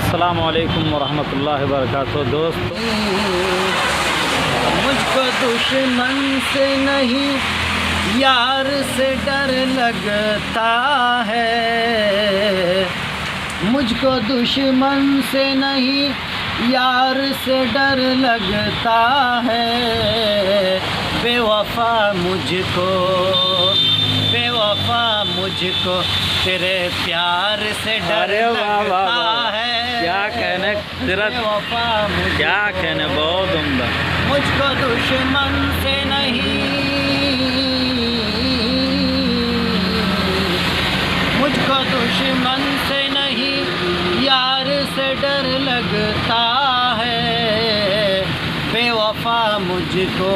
अस्सलामु अलैकुम वरहमतुल्लाहि वबरकातुहू। दोस्त, मुझको दुश्मन से नहीं यार से डर लगता है। मुझको दुश्मन से नहीं यार से डर लगता है। बेवफा मुझको तेरे प्यार से डर लगता है। क्या कहने तेरा, क्या कहने, बहुत उम्दा। मुझको दुश्मन से नहीं, मुझको दुश्मन से नहीं यार से डर लगता है। बेवफा मुझको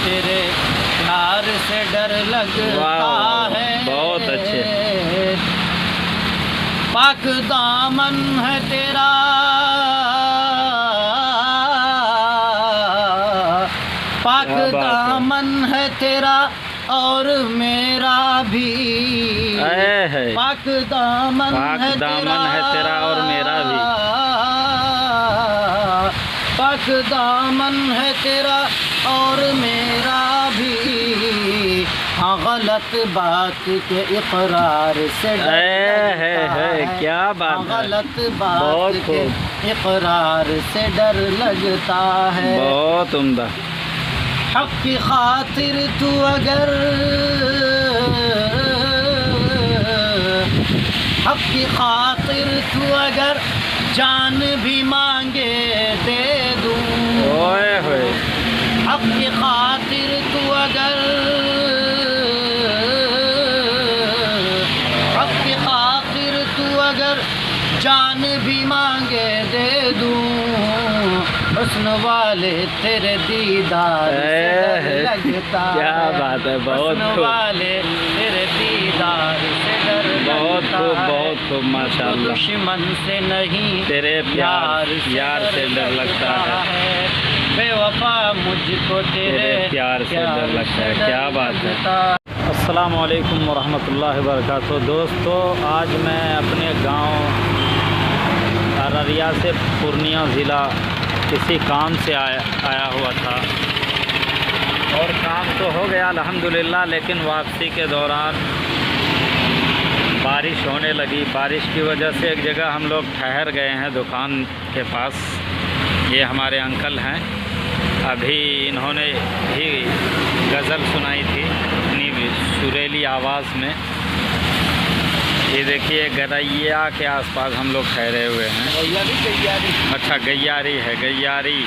तेरे प्यार से डर लगता है। बहुत अच्छे। पाक दामन है तेरा, पाक दामन है तेरा और मेरा भी। पाक दामन है तेरा और मेरा भी। पाक दामन है तेरा और मेरा भी। हाँ, गलत बात के इकरार से है क्या बात, गलत बात के इकरार से डर लगता है। बहुत उम्दा। हक की खातिर तू अगर, हक की खातिर तू अगर जान भी मांगे दे दूं। ओए होए। हक की खातिर तू अगर, हक की खातिर तू अगर जान भी मांगे दे दूं। हुस्न वाले तेरे दीदार से डर लगता है। क्या बात है, बहुत हुस्न वाले तेरे दीदार से डर बहुत लगता खूब, है। बहुत खूब, माशाअल्लाह। दुश्मन से नहीं तेरे प्यार से डर लगता है। बेवफा मुझको तेरे प्यार से डर लगता है। क्या बात है। अस्सलामु अलैकुम वरहमतुल्लाहि वबरकातुहू। दोस्तों, आज मैं अपने गांव अररिया से पूर्णिया ज़िला किसी काम से आया हुआ था और काम तो हो गया अल्हम्दुलिल्लाह, लेकिन वापसी के दौरान बारिश होने लगी। बारिश की वजह से एक जगह हम लोग ठहर गए हैं दुकान के पास। ये हमारे अंकल हैं, अभी इन्होंने ही गज़ल सुनाई थी अपनी सुरीली आवाज़ में। ये देखिए, गरैया के आसपास हम लोग ठहरे हुए हैं। अच्छा, गैयारी है, गैयारी।